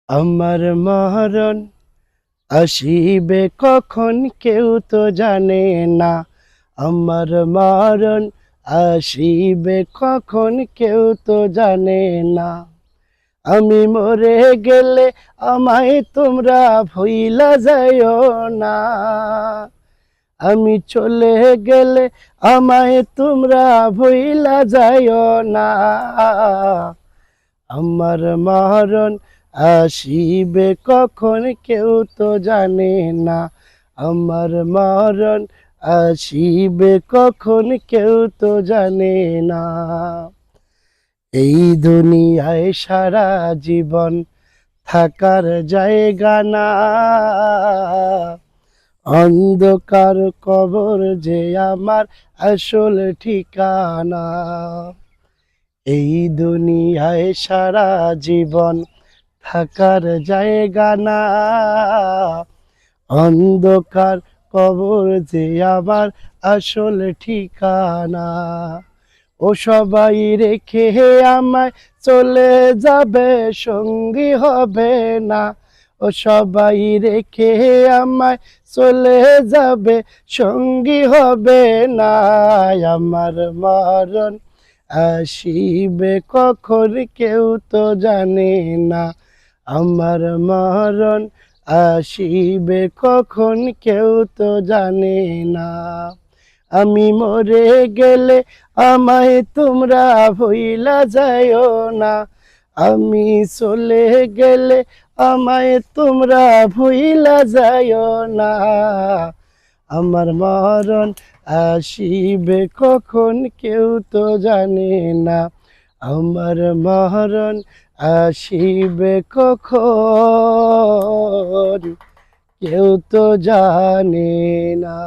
আমার মরণ আসিবে কখন কেউ তো জানে না। আমার মরণ আসিবে কখন কেউ তো জানে না। আমি মরে গেলে আমায় তোমরা ভুইলা যাইও না। আমি চলে গেলে আমায় তোমরা ভুইলা যাইও না। আমার মরণ আসিবে কখন কেউ তো জানে না। আমার মরণ আসিবে কখন কেউ তো জানে না। এই দুনিয়ায় সারা জীবন থাকার জায়গা না। অন্ধকার কবর যে আমার আসল ঠিকানা। এই দুনিয়ায় সারা জীবন থাকার জায়গা না। অন্ধকার কবর যে আমার আসল ঠিকানা। ও সবাই রেখে আমায় চলে যাবে, সঙ্গী হবে না। ও সবাই রেখে আমায় চলে যাবে, সঙ্গী হবে না। আমার মরণ আসিবে কখন কেউ তো জানে না। আমার মরণ আসিবে কখন কেউ তো জানে না। আমি মরে গেলে আমায় তোমরা ভুইলা যাইও না। আমি চলে গেলে আমায় তোমরা ভুইলা যাইও না। আমার মরণ আসিবে কখন কেউ তো জানে না। আমার মরণ আসিবে কখন কেউ তো জানে না।